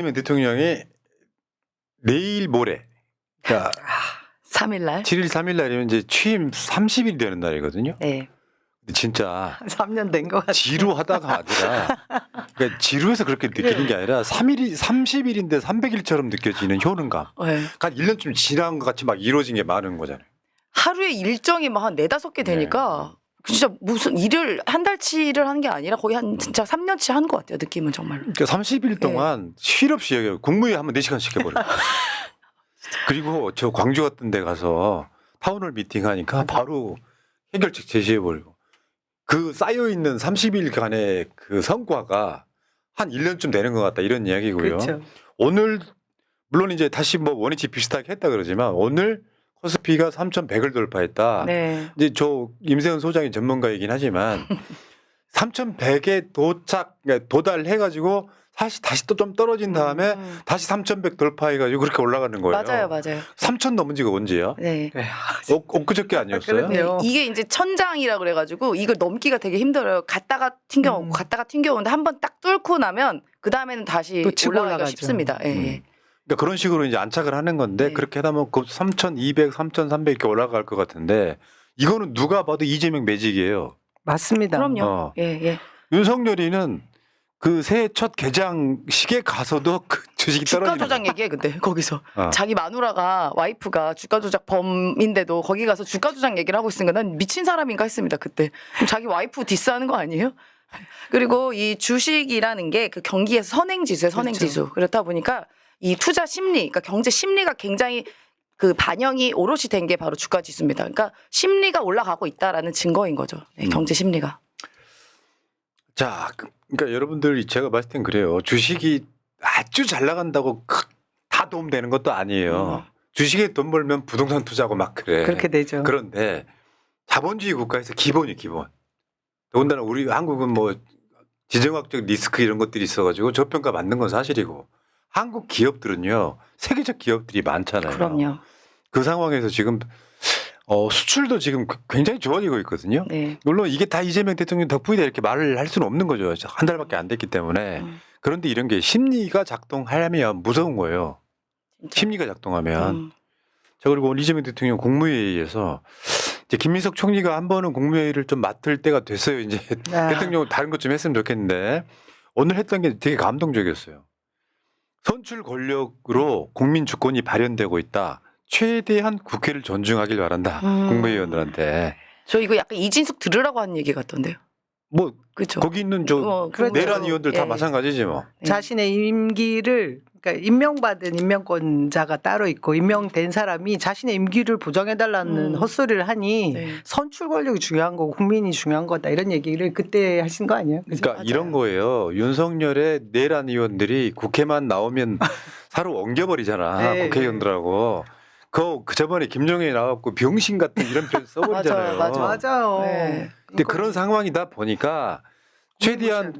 이재명 대통령이 내일 모레, 그러니까 3일 날. 7일 3일 날이면 이제 취임 30일이 되는 날이거든요. 네. 근데 진짜 3년 된 것 같아요. 지루하다가 아니라, 그러니까 지루해서 그렇게 느끼는 게 아니라 30일인데 300일처럼 느껴지는 효능감. 네. 한 1년쯤 지난 것 같이 막 이루어진 게 많은 거잖아요. 하루에 일정이 막 한 4-5개 되니까 진짜 무슨 일을 한 달치 일을 하는 게 아니라 거의 한 진짜 3년치 하는 것 같아요. 느낌은 정말로. 그러니까 30일 동안 쉴 없이 얘기해요. 국무회의 하면 4시간씩 해버려요. 그리고 저 광주 같은 데 가서 타운홀 미팅 하니까 바로 해결책 제시해버리고. 그 쌓여있는 30일간의 그 성과가 한 1년쯤 되는 것 같다 이런 이야기고요. 그렇죠. 오늘 물론 이제 다시 뭐 원위치 비슷하게 했다 그러지만 오늘 코스피가 3,100을 돌파했다. 네. 이제 저 임세은 소장이 전문가이긴 하지만 3,100에 도달해가지고 다시 또 좀 떨어진 다음에 다시 3,100 돌파해가지고 그렇게 올라가는 거예요. 맞아요. 3,000 넘은 지가 언제야? 네. 엊그저께 아니었어요? 그럼요. 이게 이제 천장이라 그래가지고 이걸 넘기가 되게 힘들어요. 갔다가 튕겨오고 갔다가 튕겨오는데 한 번 딱 뚫고 나면 그 다음에는 다시 또 치고 올라가기가 올라가죠. 쉽습니다. 예, 예. 그러니까 그런 식으로 이제 안착을 하는 건데 네. 그렇게 하다 보면 그 3,200, 3,300 이렇게 올라갈 것 같은데 이거는 누가 봐도 이재명 매직이에요. 맞습니다. 그럼요. 예. 윤석열이는 그 새해 첫 개장식에 가서도 그 주식이 주가 떨어지는 조작 얘기해 근데 거기서 어. 자기 마누라가 와이프가 주가 조작 범인데도 거기 가서 주가 조작 얘기를 하고 있으니까 난 미친 사람인가 했습니다 그때. 그럼 자기 와이프 디스하는 거 아니에요? 그리고 이 주식이라는 게 그 경기에서 선행지수예요 선행지수. 그렇다 보니까 이 투자 심리, 그러니까 경제 심리가 굉장히 그 반영이 오롯이 된 게 바로 주가 지수입니다. 그러니까 심리가 올라가고 있다라는 증거인 거죠. 네, 경제 심리가. 자, 그러니까 여러분들 제가 봤을 땐 그래요. 주식이 아주 잘 나간다고 다 도움되는 것도 아니에요. 주식에 돈 벌면 부동산 투자하고 막 그래. 그렇게 되죠. 그런데 자본주의 국가에서 기본이 기본. 더군다나 우리 한국은 뭐 지정학적 리스크 이런 것들이 있어가지고 저평가 맞는 건 사실이고 한국 기업들은요 세계적 기업들이 많잖아요. 그럼요. 그 상황에서 지금 수출도 지금 굉장히 좋아지고 있거든요. 네. 물론 이게 다 이재명 대통령 덕분이다 이렇게 말을 할 수는 없는 거죠. 한 달밖에 안 됐기 때문에. 그런데 이런 게 심리가 작동하면 무서운 거예요. 진짜. 심리가 작동하면. 자, 그리고 오늘 이재명 대통령 국무회의에서 이제 김민석 총리가 한 번은 국무회의를 좀 맡을 때가 됐어요. 이제 대통령 다른 것 좀 했으면 좋겠는데 오늘 했던 게 되게 감동적이었어요. 선출 권력으로 국민 주권이 발현되고 있다. 최대한 국회를 존중하길 바란다. 국무위원들한테. 저 이거 약간 이진숙 들으라고 하는 얘기 같던데요. 뭐 그렇죠. 거기 있는 저 그렇죠. 내란 의원들 다 예. 마찬가지지 뭐. 자신의 임기를 그러니까 임명받은 임명권자가 따로 있고 임명된 사람이 자신의 임기를 보장해달라는 헛소리를 하니 네. 선출 권력이 중요한 거고 국민이 중요한 거다 이런 얘기를 그때 하신 거 아니에요? 그죠? 그러니까 맞아요. 이런 거예요. 윤석열의 내란 의원들이 국회만 나오면 사로 옮겨버리잖아. 네. 국회의원들하고. 그 저번에 김종현이 나왔고 병신 같은 이런 표현 써버리잖아요. 맞아요. 네. 근데 그런 상황이다 보니까 최대한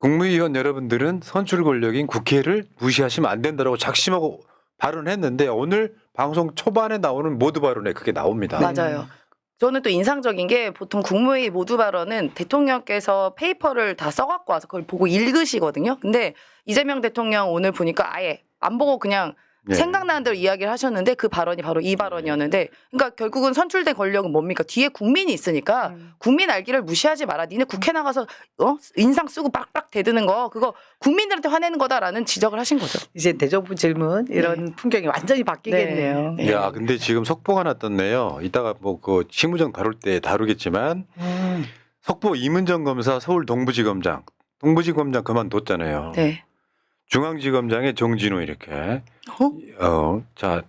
국무위원 여러분들은 선출 권력인 국회를 무시하시면 안 된다라고 작심하고 발언했는데 오늘 방송 초반에 나오는 모두 발언에 그게 나옵니다. 맞아요. 저는 또 인상적인 게 보통 국무회의 모두 발언은 대통령께서 페이퍼를 다 써갖고 와서 그걸 보고 읽으시거든요. 근데 이재명 대통령 오늘 보니까 아예 안 보고 그냥 네. 생각나는 대로 이야기를 하셨는데 그 발언이 바로 이 발언이었는데 그러니까 결국은 선출된 권력은 뭡니까? 뒤에 국민이 있으니까 국민 알기를 무시하지 마라. 니네 국회 나가서 인상 쓰고 빡빡 대드는 거 그거 국민들한테 화내는 거다라는 지적을 하신 거죠. 이제 대정부 질문 이런 풍경이 완전히 바뀌겠네요. 네. 야, 근데 지금 속보가 났던데요. 이따가 뭐 그 실무정 다룰 때 다루겠지만 속보 이문정 검사 서울 동부지검장 그만뒀잖아요. 네. 중앙지검장의 정진호 이렇게. 자,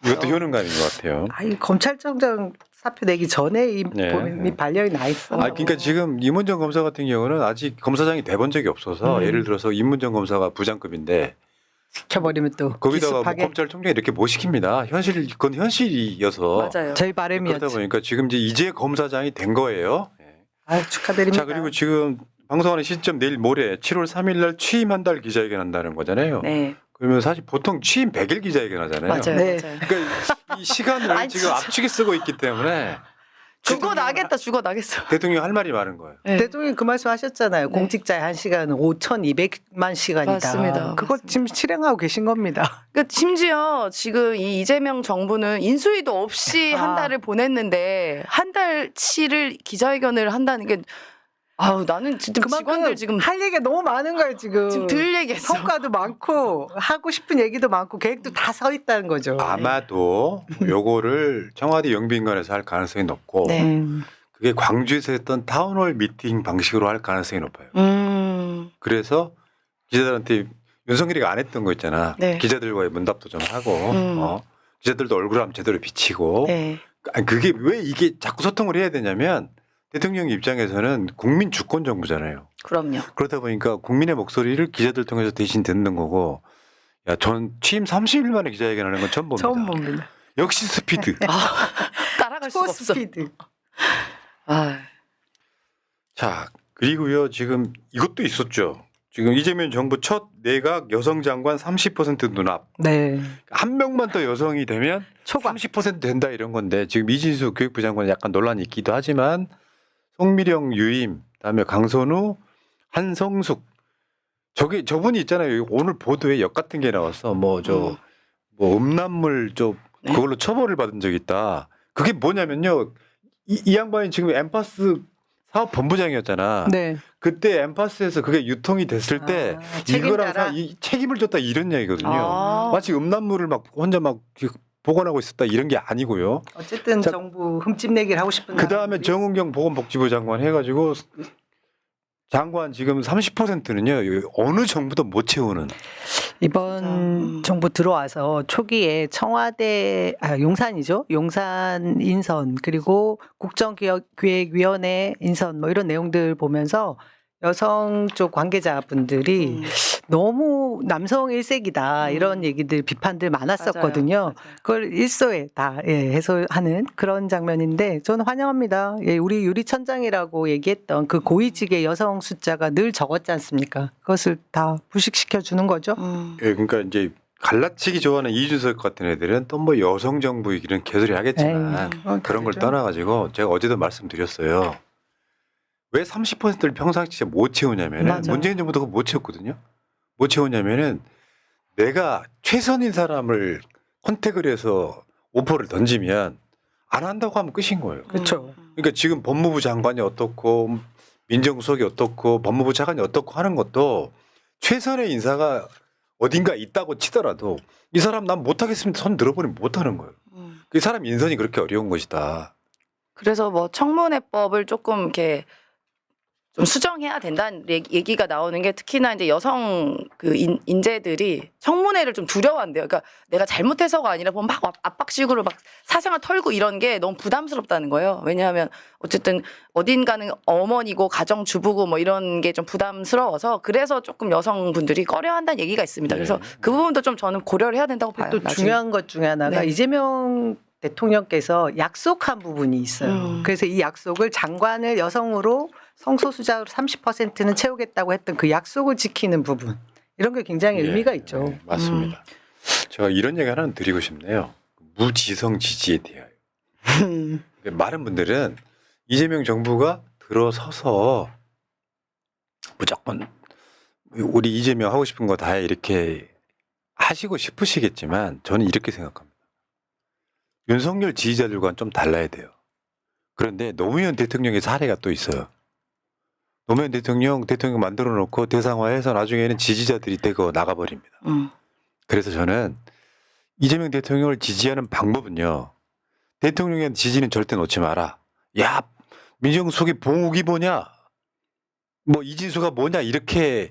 이것도 효능감인 것 같아요. 아니 검찰총장 사표 내기 전에 네. 이미 발령이 나 있어. 그러니까 지금 이문정 검사 같은 경우는 아직 검사장이 돼본 적이 없어서 예를 들어서 이문정 검사가 부장급인데 시켜버리면 또 거기다가 뭐 기습하게. 검찰총장이 이렇게 못 시킵니다. 그건 현실이어서 맞아요. 저희 그러다 바람이었죠. 보니까 지금 이제 검사장이 된 거예요. 축하드립니다. 자, 그리고 지금 방송하는 시점 내일 모레 7월 3일 날 취임 한 달 기자회견 한다는 거잖아요. 네. 그러면 사실 보통 취임 100일 기자회견 하잖아요. 맞아요. 네. 맞아요. 그러니까 이 시간을 아니, 지금 진짜. 압축해 쓰고 있기 때문에 죽어나겠다 죽어나겠어. 대통령 할 말이 많은 거예요. 네. 대통령이 그 말씀 하셨잖아요. 네. 공직자의 1시간은 5,200만 시간이다. 맞습니다. 그걸 지금 실행하고 계신 겁니다. 그 심지어 지금 이 이재명 정부는 인수위도 없이 한 달을 보냈는데 한 달치를 기자회견을 한다는 게 아우 나는 진짜 직원들 지금 할 얘기가 너무 많은 거예요 지금. 들 얘기했어. 성과도 많고 하고 싶은 얘기도 많고 계획도 다 서 있다는 거죠. 아마도 요거를 청와대 영빈관에서 할 가능성이 높고 네. 그게 광주에서 했던 타운홀 미팅 방식으로 할 가능성이 높아요. 그래서 기자들한테 윤석열이가 안 했던 거 있잖아. 네. 기자들과의 문답도 좀 하고 기자들도 얼굴 한번 제대로 비치고 네. 아니, 그게 왜 이게 자꾸 소통을 해야 되냐면 대통령 입장에서는 국민 주권 정부잖아요. 그럼요. 그러다 보니까 국민의 목소리를 기자들 통해서 대신 듣는 거고 야, 전 취임 30일 만에 기자회견하는 건 처음 봅니다. 처음 봅니다. 역시 스피드. 따라갈 수가 없어. 스피드. 아, 자, 그리고요. 지금 이것도 있었죠. 지금 이재명 정부 첫 내각 여성 장관 30% 눈앞. 네. 한 명만 더 여성이 되면 초반. 30% 된다 이런 건데 지금 이진수 교육부 장관은 약간 논란이 있기도 하지만 송미령 유임, 그다음에 강선우, 한성숙 저분이 있잖아요. 오늘 보도에 역 같은 게 나왔어. 뭐 음란물 네. 그걸로 처벌을 받은 적이 있다. 그게 뭐냐면요. 이 양반이 지금 엠파스 사업 본부장이었잖아. 네. 그때 엠파스에서 그게 유통이 됐을 때 이거랑 책임자라. 책임을 졌다 이런 얘기거든요. 아. 마치 음란물을 막 혼자 막 보관하고 있었다 이런 게 아니고요. 어쨌든 자, 정부 흠집내기를 하고 싶은 그 다음에 사람들이. 정은경 보건복지부 장관 해가지고 장관 지금 30%는요 어느 정부도 못 채우는. 이번 정부 들어와서 초기에 청와대 용산이죠. 용산 인선 그리고 국정기획위원회 인선 뭐 이런 내용들 보면서 여성 쪽 관계자분들이 너무 남성 일색이다 이런 얘기들 비판들 많았었거든요. 맞아요. 그걸 일소에 다 해소하는 그런 장면인데 저는 환영합니다. 예, 우리 유리천장이라고 얘기했던 그 고위직의 여성 숫자가 늘 적었지 않습니까? 그것을 다 부식시켜 주는 거죠. 예, 그러니까 이제 갈라치기 좋아하는 이준석 같은 애들은 또 뭐 여성 정부 이런 개소리 하겠지만 에이, 그런 걸 그러죠. 떠나가지고 제가 어제도 말씀드렸어요. 왜 30%를 평상시에 못 채우냐면은 맞아요. 문재인 정부도 그거 못 채웠거든요. 못 채우냐면은 내가 최선인 사람을 컨택을 해서 오퍼를 던지면 안 한다고 하면 끝인 거예요. 그렇죠. 그러니까 지금 법무부 장관이 어떻고 민정수석이 어떻고 법무부 차관이 어떻고 하는 것도 최선의 인사가 어딘가 있다고 치더라도 이 사람 난 못하겠습니다 손 들어버리면 못하는 거예요. 그 사람 인선이 그렇게 어려운 것이다. 그래서 뭐 청문회법을 조금 이렇게 좀 수정해야 된다는 얘기가 나오는 게 특히나 이제 여성 그 인재들이 청문회를 좀 두려워한대요. 그러니까 내가 잘못해서가 아니라 보면 막 압박식으로 막 사생활 털고 이런 게 너무 부담스럽다는 거예요. 왜냐하면 어쨌든 어딘가는 어머니고 가정주부고 뭐 이런 게 좀 부담스러워서 그래서 조금 여성분들이 꺼려한다는 얘기가 있습니다. 그래서 그 부분도 좀 저는 고려를 해야 된다고 봐요. 또 나중에. 중요한 것 중에 하나가 네. 이재명 대통령께서 약속한 부분이 있어요. 그래서 이 약속을 장관을 여성으로 성소수자로 30%는 채우겠다고 했던 그 약속을 지키는 부분. 이런 게 굉장히 의미가 있죠. 네, 맞습니다. 제가 이런 얘기 하나 드리고 싶네요. 무지성 지지에 대하여. 많은 분들은 이재명 정부가 들어서서 무조건 우리 이재명 하고 싶은 거 다 해 이렇게 하시고 싶으시겠지만 저는 이렇게 생각합니다. 윤석열 지지자들과는 좀 달라야 돼요. 그런데 노무현 대통령의 사례가 또 있어요. 노무현 대통령 만들어 놓고 대상화해서 나중에는 지지자들이 되고 나가버립니다. 그래서 저는 이재명 대통령을 지지하는 방법은요. 대통령의 지지는 절대 놓지 마라. 야, 민정수석이 봉욱이 뭐냐? 뭐 이진수가 뭐냐? 이렇게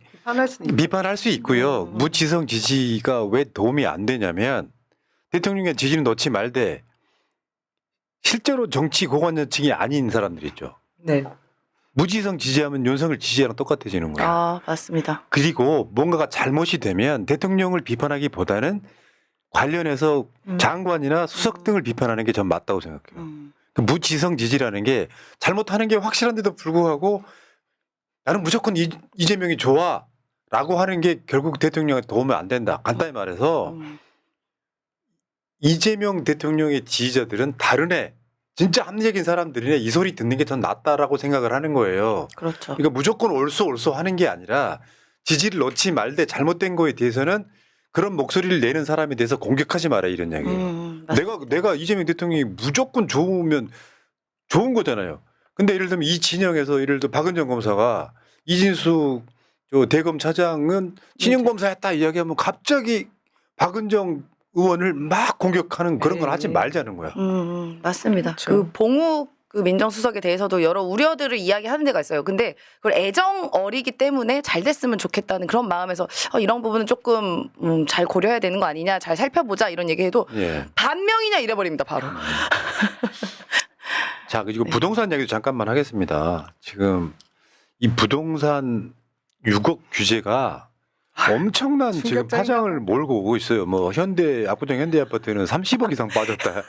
비판할 수 있고요. 무지성 지지가 왜 도움이 안 되냐면 대통령의 지지는 놓지 말되 실제로 정치 고관여층이 아닌 사람들 있죠. 네. 무지성 지지하면 윤석열 지지랑 똑같아지는 거예요. 아, 맞습니다. 그리고 뭔가가 잘못이 되면 대통령을 비판하기보다는 관련해서 장관이나 수석 등을 비판하는 게 전 맞다고 생각해요. 그 무지성 지지라는 게 잘못하는 게 확실한데도 불구하고 나는 무조건 이재명이 좋아 라고 하는 게 결국 대통령한테 도움이 안 된다. 간단히 말해서 이재명 대통령의 지지자들은 다른 애 진짜 합리적인 사람들이네 이 소리 듣는 게 전 낫다라고 생각을 하는 거예요. 그렇죠. 그러니까 무조건 옳소 하는 게 아니라 지지를 넣지 말되 잘못된 거에 대해서는 그런 목소리를 내는 사람에 대해서 공격하지 마라 이런 이야기예요. 내가 이재명 대통령이 무조건 좋으면 좋은 거잖아요. 근데 예를 들면 이 진영에서 예를 들어 박은정 검사가 이진숙 저 대검 차장은 친형 검사였다 이야기하면 갑자기 박은정 의원을 막 공격하는 그런 건 하지 말자는 거야. 맞습니다. 그렇죠. 그 봉욱 그 민정수석에 대해서도 여러 우려들을 이야기하는 데가 있어요. 근데 그걸 애정 어리기 때문에 잘 됐으면 좋겠다는 그런 마음에서 이런 부분은 조금 잘 고려해야 되는 거 아니냐, 잘 살펴보자 이런 얘기해도 예. 반명이냐 이래버립니다 바로. 자, 그리고 부동산 이야기도 잠깐만 하겠습니다. 지금 이 부동산 6억 규제가 엄청난 지금 충격적이다. 파장을 몰고 오고 있어요. 뭐 압구정 현대 아파트는 30억 이상 빠졌다.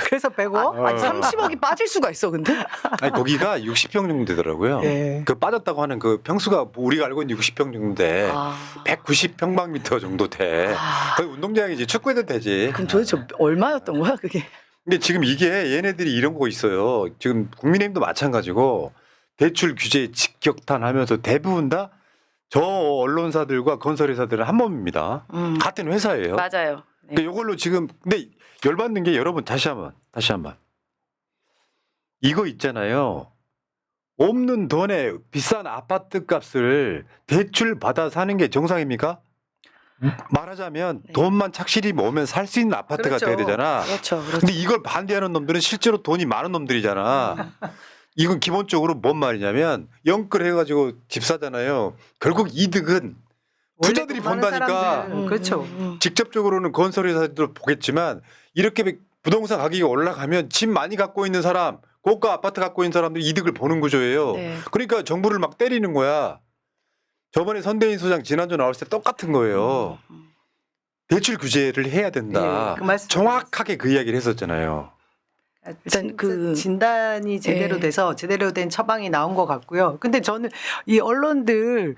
그래서 빼고 아니 30억이 빠질 수가 있어 근데? 아니 거기가 60평 정도 되더라고요. 예. 그 빠졌다고 하는 그 평수가 우리가 알고 있는 60평 정도 돼. 190평방미터 정도 돼. 거의 운동장이지 축구해도 되지. 그럼 도대체 얼마였던 거야 그게? 근데 지금 이게 얘네들이 이런 거 있어요. 지금 국민의힘도 마찬가지고 대출 규제에 직격탄하면서 대부분 다 저 언론사들과 건설회사들은 한 몸입니다. 같은 회사예요. 맞아요. 네. 그러니까 이걸로 지금 근데 열받는 게 여러분 다시 한번 이거 있잖아요. 없는 돈에 비싼 아파트 값을 대출 받아 사는 게 정상입니까? 말하자면 네. 돈만 착실히 모으면 살 수 있는 아파트가 그렇죠. 돼야 되잖아. 그렇죠. 근데 이걸 반대하는 놈들은 실제로 돈이 많은 놈들이잖아. 이건 기본적으로 뭔 말이냐면 영끌 해가지고 집 사잖아요. 결국 이득은 부자들이 원래 돈 많은 본다니까. 사람들은 그렇죠. 직접적으로는 건설회사들도 보겠지만 이렇게 부동산 가격이 올라가면 집 많이 갖고 있는 사람, 고가 아파트 갖고 있는 사람들이 이득을 보는 구조예요. 네. 그러니까 정부를 막 때리는 거야. 저번에 선대인 소장 지난주 나왔을 때 똑같은 거예요. 대출 규제를 해야 된다. 예, 그 말씀 정확하게 그 이야기를 했었잖아요. 일단 그 진단이 제대로 네. 돼서 제대로 된 처방이 나온 것 같고요. 근데 저는 이 언론들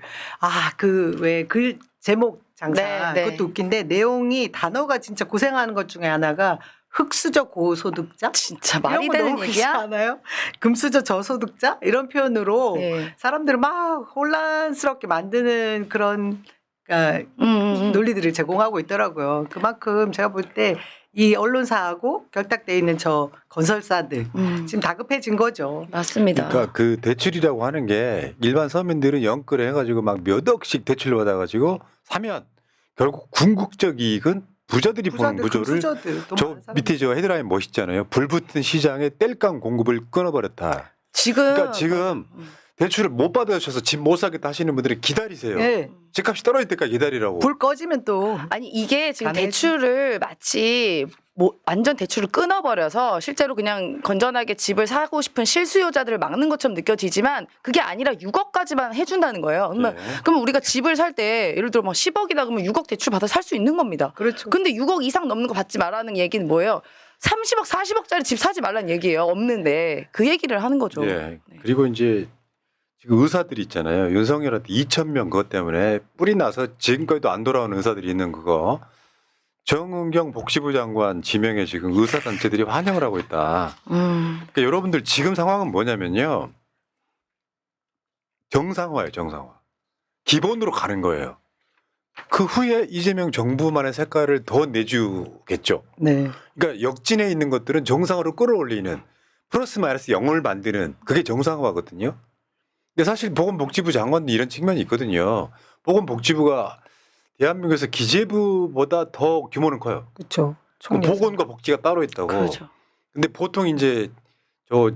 그 왜 글 제목 장사 네, 네. 그것도 웃긴데 내용이 단어가 진짜 고생하는 것 중에 하나가 흑수저 고소득자 진짜 이런 말이 거 되는 너무 그렇지 얘기야? 않아요? 금수저 저소득자 이런 표현으로 네. 사람들을 막 혼란스럽게 만드는 그런 그러니까 논리들을 제공하고 있더라고요. 그만큼 제가 볼 때 이 언론사하고 결탁돼 있는 저 건설사들 지금 다급해진 거죠. 맞습니다. 그러니까 그 대출이라고 하는 게 일반 서민들은 영끌 해가지고 막 몇 억씩 대출 받아가지고 사면 결국 궁극적 이익은 부자들이 보는 구조를 금수저들, 돈 저 많은 사람들. 밑에 저 헤드라인 멋있잖아요. 불붙은 시장에 땔감 공급을 끊어버렸다. 지금 그러니까 지금 대출을 못 받으셔서 집 못 사겠다 하시는 분들은 기다리세요. 예. 집값이 떨어질 때까지 기다리라고. 불 꺼지면 또 아니 이게 지금 가능해지- 대출을 마치 완전 대출을 끊어버려서 실제로 그냥 건전하게 집을 사고 싶은 실수요자들을 막는 것처럼 느껴지지만 그게 아니라 6억까지만 해준다는 거예요. 그러면 네. 그럼 우리가 집을 살 때 예를 들어 뭐 10억이다 그러면 6억 대출 받아 살 수 있는 겁니다. 그렇죠. 근데 6억 이상 넘는 거 받지 말라는 얘기는 뭐예요? 30억, 40억짜리 집 사지 말라는 얘기예요. 없는데 그 얘기를 하는 거죠. 예. 그리고 이제 지금 의사들이 있잖아요. 윤석열한테 2,000명 그것 때문에 뿔이 나서 지금까지도 안 돌아오는 의사들이 있는 그거. 정은경 복지부 장관 지명에 지금 의사단체들이 환영을 하고 있다. 그러니까 여러분들 지금 상황은 뭐냐면요. 정상화예요, 정상화. 기본으로 가는 거예요. 그 후에 이재명 정부만의 색깔을 더 내주겠죠. 네. 그러니까 역진에 있는 것들은 정상으로 끌어올리는 플러스 마이너스 0을 만드는 그게 정상화거든요. 근데 사실 보건복지부 장관도 이런 측면이 있거든요. 보건복지부가 대한민국에서 기재부보다 더 규모는 커요. 그렇죠. 그 보건과 복지가 따로 있다고. 그렇죠. 근데 보통 이제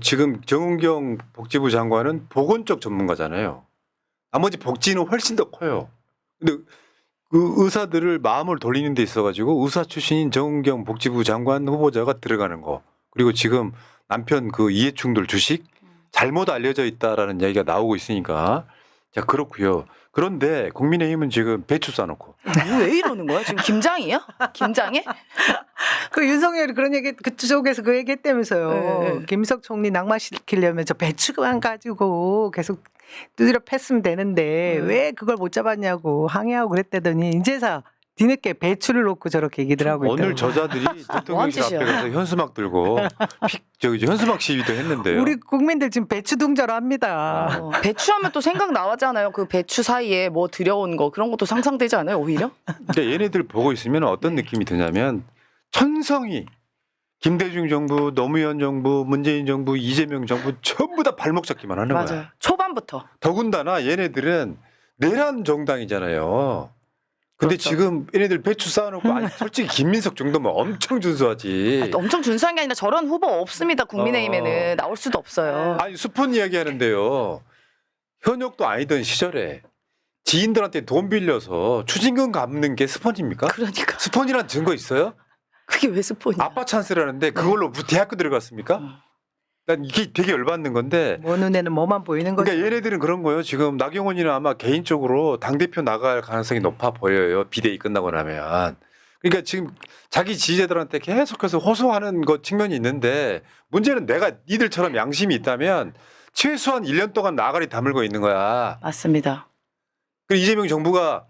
지금 정은경 복지부 장관은 보건 쪽 전문가잖아요. 나머지 복지는 훨씬 더 커요. 근데 그 의사들을 마음을 돌리는 데 있어가지고 의사 출신인 정은경 복지부 장관 후보자가 들어가는 거. 그리고 지금 남편 그 이해충돌 주식 잘못 알려져 있다라는 이야기가 나오고 있으니까 자 그렇고요. 그런데 국민의힘은 지금 배추 싸놓고 왜 이러는 거야? 지금 김장이야? 김장해? 그 윤석열이 그런 얘기 그쪽에서 그 얘기 했다면서요. 네. 김석 총리 낙마시키려면 저 배추만 가지고 계속 두드려 팼으면 되는데 왜 그걸 못 잡았냐고 항의하고 그랬다더니 이제서 뒤늦게 배추를 놓고 저렇게 얘기들 하고 있다. 오늘 저자들이 대통령실 짓이야. 앞에 가서 현수막 들고 현수막 시위도 했는데요. 우리 국민들 지금 배추 둥절 합니다. 배추하면 또 생각 나잖아요. 그 배추 사이에 뭐 들여온 거 그런 것도 상상되지 않아요? 오히려? 근데 얘네들 보고 있으면 어떤 느낌이 드냐면 천성이 김대중 정부, 노무현 정부, 문재인 정부, 이재명 정부 전부 다 발목 잡기만 하는 맞아요. 거야. 초반부터. 더군다나 얘네들은 내란 정당이잖아요. 근데 그렇죠. 지금 얘네들 배추 쌓아놓고 아니 솔직히 김민석 정도면 엄청 준수하지. 엄청 준수한 게 아니라 저런 후보 없습니다. 국민의힘에는 나올 수도 없어요. 아니 스폰 이야기하는데요. 현역도 아니던 시절에 지인들한테 돈 빌려서 추징금 갚는 게 스폰입니까? 그러니까 스폰이란 증거 있어요? 그게 왜 스폰이야? 아빠 찬스라는데 그걸로 대학교 들어갔습니까? 난 이게 되게 열받는 건데. 뭐 눈에는 뭐만 보이는 거죠. 그러니까 얘네들은 그런 거예요. 지금 나경원이는 아마 개인적으로 당대표 나갈 가능성이 높아 보여요. 비대위 끝나고 나면. 그러니까 지금 자기 지지자들한테 계속해서 호소하는 것 측면이 있는데 문제는 내가 니들처럼 양심이 있다면 최소한 1년 동안 나가리 다물고 있는 거야. 맞습니다. 그리고 이재명 정부가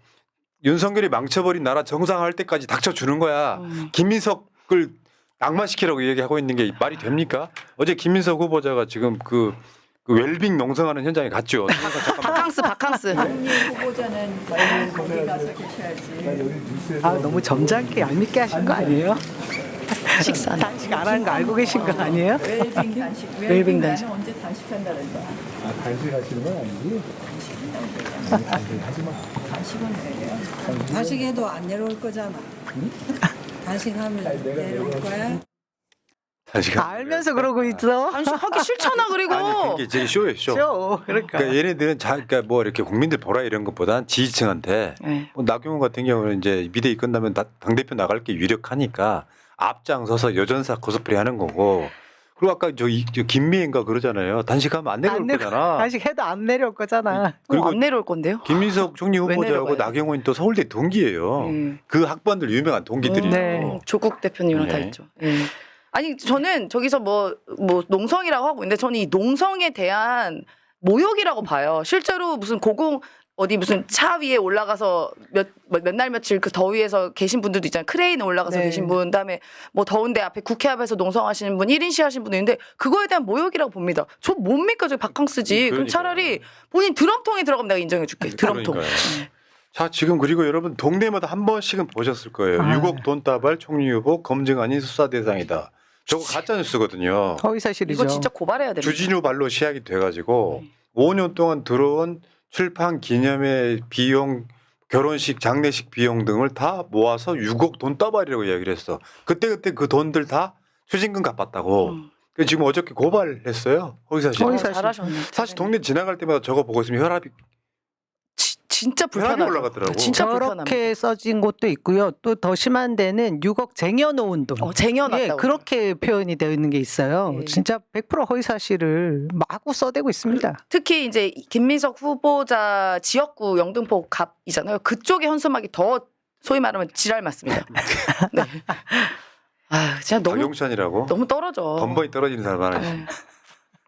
윤석열이 망쳐버린 나라 정상화할 때까지 닥쳐주는 거야. 김민석을 낙마시키라고 얘기하고 있는 게 말이 됩니까? 어제 김민석 후보자가 지금 그 웰빙 농성하는 현장에 갔죠. 잠깐만. 바캉스. 후보자는 빨리 거기 가서 계셔야지. 아, 너무 점잖게 얄밉게 하신 거 아니에요? 식사. 단식 안 하는 거 알고 계신 거 아니에요? 웰빙 단식. 웰빙 웰빙 단식. 나는 언제 단식한다는데. 단식하시는 건 아니지? 단식은 왜요? 단식해도 안 내려올 거잖아. 단식하면 내려올 거야? 알면서 그러고 있어. 하기 싫잖아. 그리고 아니 그게 제일 쇼예요, 쇼. 쇼. 그러니까. 그러니까 얘네들은 그러니까 뭐 이렇게 국민들 보라 이런 것보단 지지층한테 네. 뭐 나경원 같은 경우는 이제 비대위 끝나면 당대표 나갈 게 유력하니까 앞장서서 여전사 코스프레 하는 거고. 그리고 아까 저 김미애인가 그러잖아요. 단식하면 안 내려올 거잖아. 단식 해도 안 내려올 거잖아. 그리고 안 내려올 건데요? 김민석 총리 왜 후보자하고 내려가요? 나경원이 또 서울대 동기예요. 그 학번들 유명한 동기들이에요. 네. 조국 대표님이랑 다 네. 있죠. 예. 아니 저는 저기서 뭐 농성이라고 하고 있는데 저는 이 농성에 대한 모욕이라고 봐요. 실제로 무슨 어디 무슨 차 위에 올라가서 몇 날 며칠 그 더위에서 계신 분들도 있잖아요. 크레인에 올라가서 네. 계신 분, 그다음에 뭐 더운데 앞에 국회 앞에서 농성하시는 분, 1인 시하시는 분이 있는데 그거에 대한 모욕이라고 봅니다. 저 뭡니까 저 바캉스지. 그럼 그러니까요. 차라리 본인 드럼통에 들어가면 내가 인정해 줄게. 드럼통. 그러니까요. 자, 지금 그리고 여러분 동네마다 한 번씩은 보셨을 거예요. 아. 6억 돈다발 총리 후보 검증 아닌 수사 대상이다. 저거 가짜 뉴스거든요. 허위 사실이죠. 이거 진짜 고발해야 됩니다. 주진우 발로 시작이 돼가지고 5년 동안 들어온 출판 기념회 비용, 결혼식 장례식 비용 등을 다 모아서 6억 돈다발이라고 이야기를 했어. 그때 그 돈들 다 추징금 갚았다고. 그래서 지금 어저께 고발했어요. 허위 사실. 허위 어, 사실. 잘하셨네. 사실 동네 지나갈 때마다 저거 보고 있으면 혈압이 진짜 혈압이 불편하죠. 올라가더라고. 진짜 불편합니다. 저렇게 써진 곳도 있고요. 또 더 심한 데는 6억 쟁여놓은 돈. 쟁여놨다고. 예, 그렇게 표현이 되어 있는 게 있어요. 네. 진짜 100% 허위 사실을 마구 써대고 있습니다. 특히 이제 김민석 후보자 지역구 영등포 갑이잖아요. 그쪽의 현수막이 더 소위 말하면 지랄 맞습니다. 네. 아, 진짜 박용찬이라고 너무 떨어져. 번번이 떨어지는 사람 하나 있어요.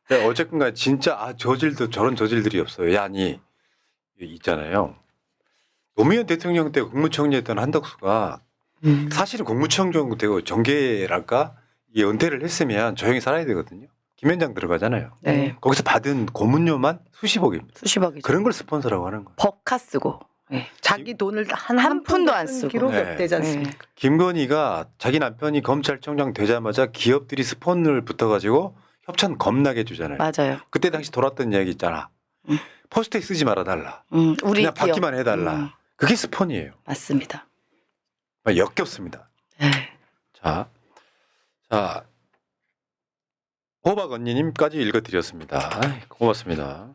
네. 어쨌든간 진짜 저질도 저런 저질들이 없어요. 야, 아니 있잖아요. 노무현 대통령 때 국무총리였던 한덕수가 사실은 국무총리 정도 되고 정계랄까 이 은퇴를 했으면 조용히 살아야 되거든요. 김현장 들어가잖아요. 네. 거기서 받은 고문료만 수십억입니다. 수십억이죠. 그런 걸 스폰서라고 하는 거예요. 버카 쓰고. 네. 자기 돈을 한 푼도 안 쓰고. 기록이 네. 없대지 않습니까? 김건희가 자기 남편이 검찰총장 되자마자 기업들이 스폰을 붙어가지고 협찬 겁나게 해주잖아요. 맞아요. 그때 당시 돌았던 이야기 있잖아. 포스트에 쓰지 말아달라. 우리 그냥 기업. 받기만 해달라. 그게 스폰이에요. 맞습니다. 역겹습니다. 네. 자, 호박 언니님까지 읽어드렸습니다. 고맙습니다.